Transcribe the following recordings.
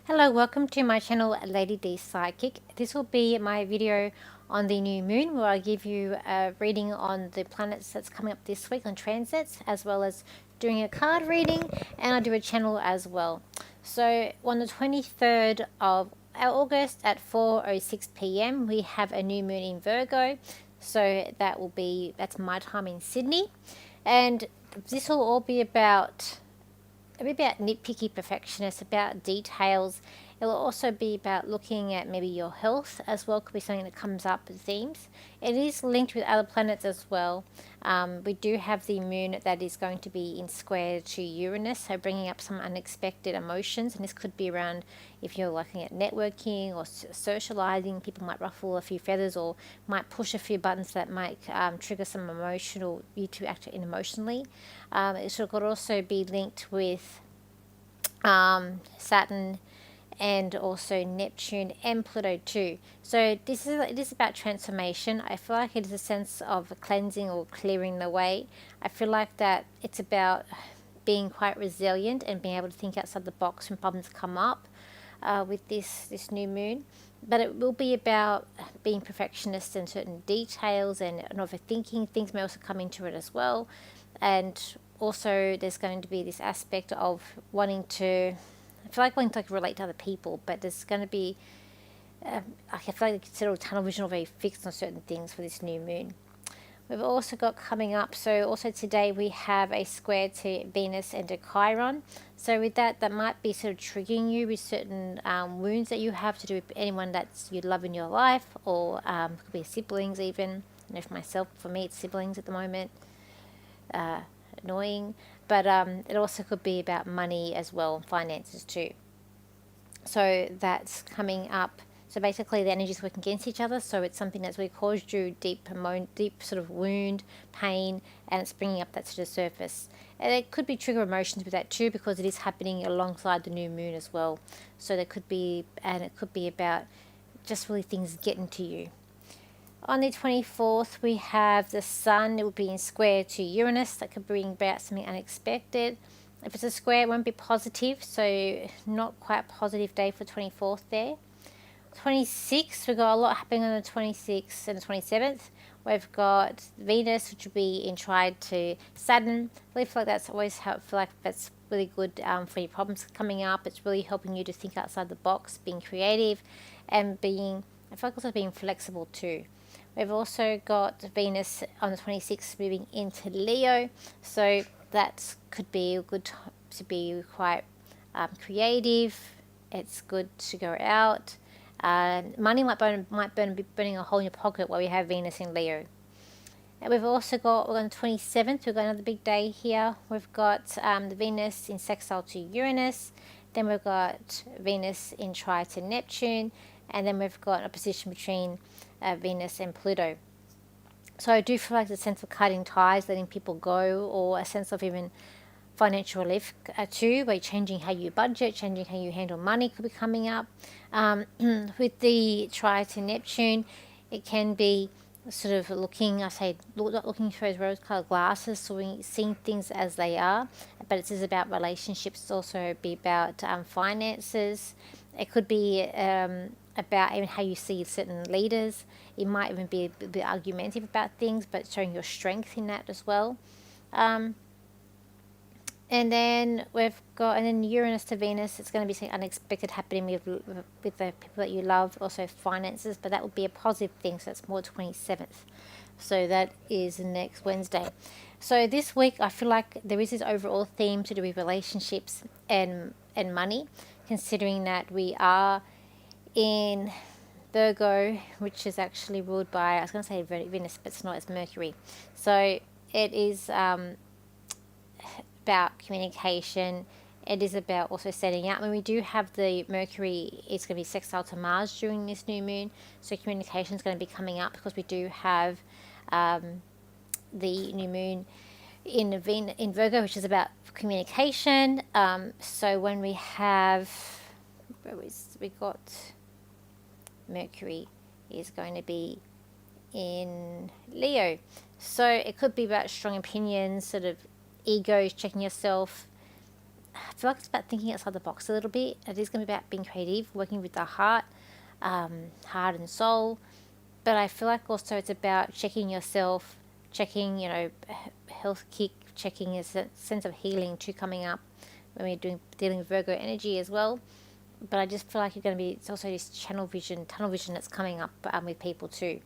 Hello, welcome to my channel Lady D Psychic. This will be my video on the new moon where I give you a reading on the planets that's coming up this week on transits, as well as doing a card reading, and I do a channel as well. So on the 23rd of August at 4:06 p.m. we have a new moon in Virgo. So that's my time in Sydney, and this will all be about nitpicky perfectionist, about details. It will also be about looking at maybe your health as well. Could be something that comes up with themes. It is linked with other planets as well. We do have the moon that is going to be in square to Uranus, so bringing up some unexpected emotions. And this could be around if you're looking at networking or socializing. People might ruffle a few feathers or might push a few buttons that might trigger some you to act in emotionally. It could also be linked with Saturn and also Neptune and Pluto too. So it is about transformation. I feel like it is a sense of cleansing or clearing the way. I feel like that it's about being quite resilient and being able to think outside the box when problems come up with this new moon. But it will be about being perfectionist in certain details and overthinking. Things may also come into it as well. And also there's going to be this aspect of wanting to relate to other people, but there's going to be I feel like it's sort of tunnel vision or very fixed on certain things for this new moon. We've also got coming up, so also today we have a square to Venus and to Chiron. So with that might be sort of triggering you with certain wounds that you have to do with anyone that's you love in your life, or could be siblings even. I know for me it's siblings at the moment. Annoying, but it also could be about money as well, finances too. So that's coming up. So basically the energies working against each other, so it's something that's really caused you deep sort of wound, pain, and it's bringing up that sort of surface. And it could be trigger emotions with that too, because it is happening alongside the new moon as well. So it could be about just really things getting to you. On the 24th, we have the Sun. It will be in square to Uranus. That could bring about something unexpected. If it's a square, it won't be positive, so not quite a positive day for 24th there. 26th, we've got a lot happening on the 26th and the 27th. We've got Venus, which will be in trine to Saturn. I feel like that's always helpful. Like that's really good for your problems coming up. It's really helping you to think outside the box, being creative, and I feel like also being flexible too. We've also got Venus on the 26th moving into Leo, so that could be good to be quite creative. It's good to go out. Money might be burning a hole in your pocket while we have Venus in Leo. And we're on the 27th, we've got another big day here. We've got the Venus in sextile to Uranus. Then we've got Venus in trine to Neptune. And then we've got a position between Venus and Pluto. So I do feel like the sense of cutting ties, letting people go, or a sense of even financial relief too, by changing how you budget, changing how you handle money could be coming up. With the trine to Neptune, it can be sort of not looking through those rose-colored glasses, so seeing things as they are. But it is about relationships. It's also be about finances. It could be about even how you see certain leaders. It might even be a bit argumentative about things, but showing your strength in that as well. And then Uranus to Venus, it's going to be something unexpected happening with the people that you love, also finances, but that would be a positive thing, so that's more 27th. So that is next Wednesday. So this week, I feel like there is this overall theme to do with relationships and money, considering that we are in Virgo, which is actually ruled by, I was going to say Venus, but it's not, it's Mercury. So it is about communication. It is about also setting out. We do have the Mercury, it's going to be sextile to Mars during this new moon, so communication is going to be coming up because we do have the new moon in Virgo, which is about communication. So when we got Mercury is going to be in Leo, so it could be about strong opinions, sort of egos, checking yourself, I feel like it's about thinking outside the box a little bit. It is going to be about being creative, working with the heart, heart and soul. But I feel like also it's about checking yourself, checking, health kick, checking a sense of healing too coming up when we're dealing with Virgo energy as well. But I just feel like you're going to be, it's also this tunnel vision that's coming up with people too.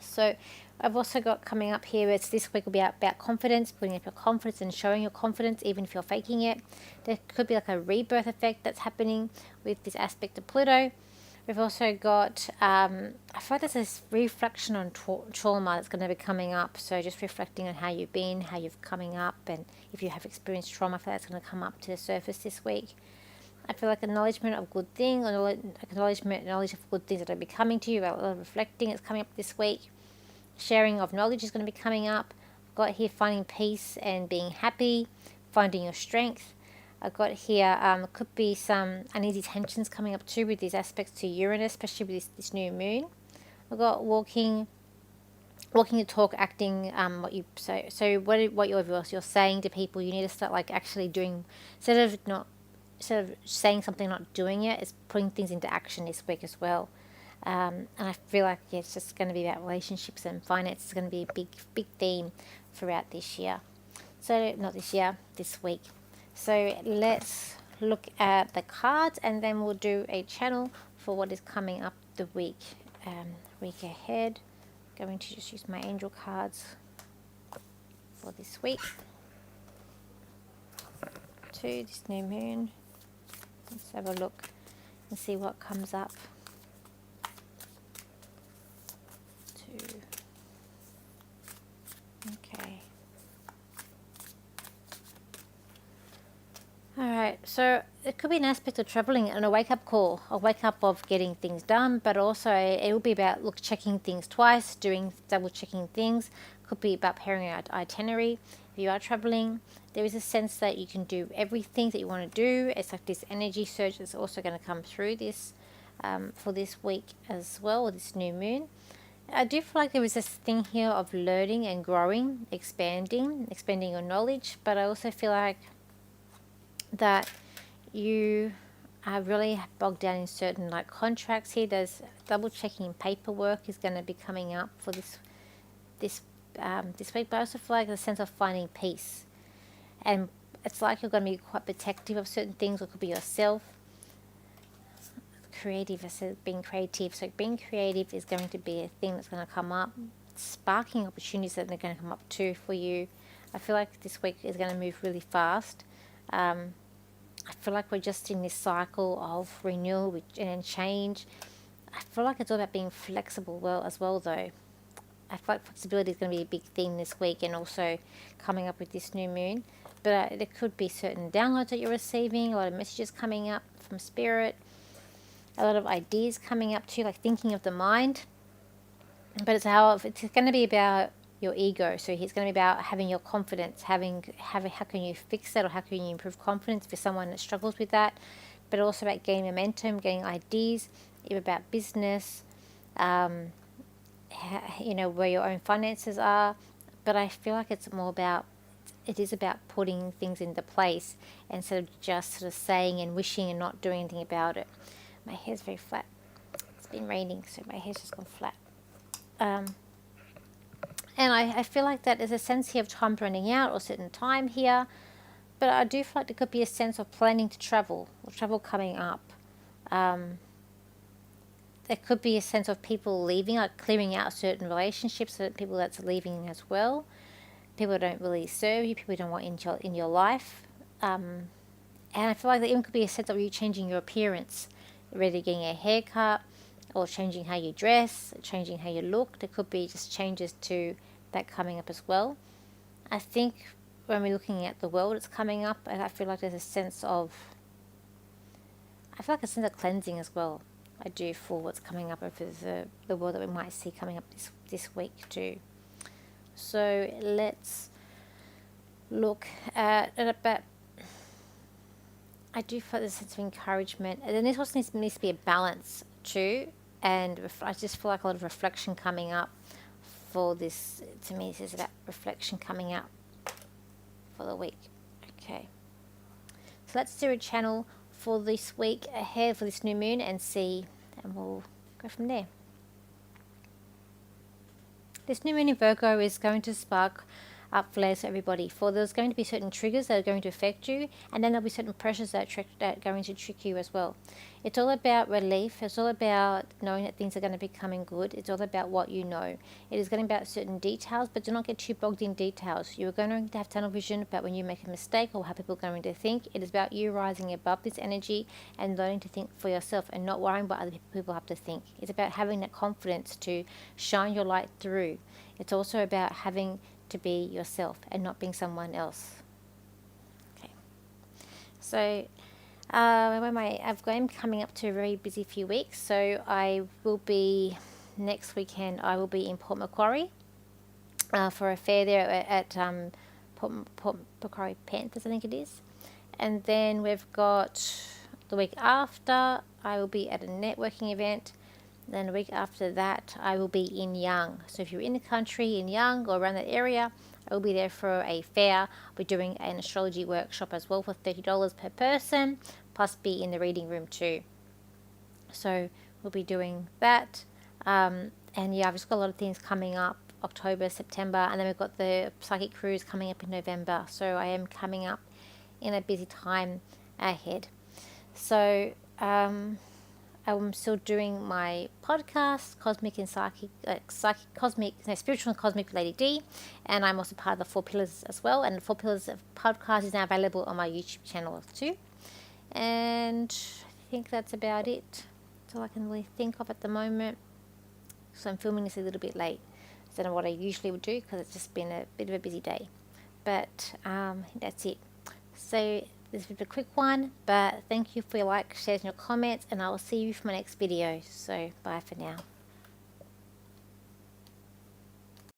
So I've also got coming up here, it's this week will be about confidence, putting up your confidence and showing your confidence even if you're faking it. There could be like a rebirth effect that's happening with this aspect of Pluto. We've also got, I feel like there's this reflection on trauma that's going to be coming up. So just reflecting on how you've been, how you've coming up, and if you have experienced trauma, I feel like that's going to come up to the surface this week. I feel like acknowledgement of good things, knowledge of good things that are be coming to you, a lot of reflecting is coming up this week. Sharing of knowledge is going to be coming up. I've got here finding peace and being happy, finding your strength. I've got here, could be some uneasy tensions coming up too with these aspects to Uranus, especially with this new moon. I've got walking the talk, acting what you say. So what you're saying to people, you need to start like actually doing, instead of saying something, not doing it, is putting things into action this week as well. And I feel like it's just going to be about relationships and finance. It's going to be a big theme throughout this year. So not this year, this week. So let's look at the cards and then we'll do a channel for what is coming up the week ahead. Going to just use my angel cards for this week. To this new moon. Let's have a look and see what comes up. Okay. Alright, so it could be an aspect of traveling and a wake-up call, a wake-up of getting things done, but also it will be about checking things twice, double-checking things. Could be about preparing an itinerary. If you are traveling, there is a sense that you can do everything that you want to do. It's like this energy surge that's also going to come through this for this week as well, or this new moon. I do feel like there is this thing here of learning and growing, expanding your knowledge, but I also feel like that you are really bogged down in certain like contracts here. There's double checking paperwork is going to be coming up for this week, but I also feel like the sense of finding peace, and it's like you're going to be quite protective of certain things, or it could be yourself. Creative, I said being creative. So being creative is going to be a thing that's going to come up, sparking opportunities that are going to come up too for you. I feel like this week is going to move really fast. I feel like we're just in this cycle of renewal and change. I feel like it's all about being flexible as well though. I feel like flexibility is going to be a big theme this week, and also coming up with this new moon. But there could be certain downloads that you're receiving, a lot of messages coming up from spirit, a lot of ideas coming up too, like thinking of the mind. But it's going to be about your ego. So it's going to be about having your confidence, how can you fix that, or how can you improve confidence for someone that struggles with that. But also about gaining momentum, getting ideas, even about business, where your own finances are. But I feel like it is about putting things into place instead of just sort of saying and wishing and not doing anything about it. My hair's very flat. It's been raining, so my hair's just gone flat. And I feel like that there's a sense here of time running out, or certain time here. But I do feel like there could be a sense of planning to travel, or travel coming up. There could be a sense of people leaving, like clearing out certain relationships, so people that's leaving as well. People don't really serve you, people don't want in your life. And I feel like there even could be a sense of you changing your appearance, whether getting a haircut, or changing how you dress, changing how you look. There could be just changes to that coming up as well. I think when we're looking at the world, it's coming up, and I feel like there's a sense of cleansing as well. I do for what's coming up over the world that we might see coming up this week too. So let's look at it. But I do feel there's a sense of encouragement, and then this also needs to be a balance too. And I just feel like a lot of reflection coming up for this. To me, this is about reflection coming up for the week. Okay. So let's do a channel for this week ahead for this new moon and we'll go from there. This new moon in Virgo is going to spark up flares for everybody. For there's going to be certain triggers that are going to affect you, and then there'll be certain pressures that are going to trick you as well. It's all about relief. It's all about knowing that things are going to be coming good. It's all about what you know. It is going to be about certain details, but do not get too bogged in details. You're going to have tunnel vision about when you make a mistake or how people are going to think. It is about you rising above this energy and learning to think for yourself and not worrying what other people have to think. It's about having that confidence to shine your light through. It's also about having to be yourself and not being someone else. Okay, so I'm coming up to a very busy few weeks. So I will be next weekend. I will be in Port Macquarie for a fair there at Port Macquarie Panthers, I think it is. And then we've got the week after. I will be at a networking event. Then the week after that, I will be in Young. So if you're in the country, in Young or around that area, I will be there for a fair. I'll be doing an astrology workshop as well for $30 per person, plus be in the reading room too. So we'll be doing that. And yeah, I've just got a lot of things coming up, October, September, and then we've got the psychic cruise coming up in November. So I am coming up in a busy time ahead. So I'm still doing my podcast, Cosmic and Psychic, Spiritual and Cosmic Lady D, and I'm also part of the 4 Pillars as well. And the 4 Pillars podcast is now available on my YouTube channel too. And I think that's about it. That's all I can really think of at the moment. So I'm filming this a little bit late. I don't know what I usually would do because it's just been a bit of a busy day. But that's it. So this was a quick one, but thank you for your likes, shares, and your comments, and I will see you for my next video. So bye for now.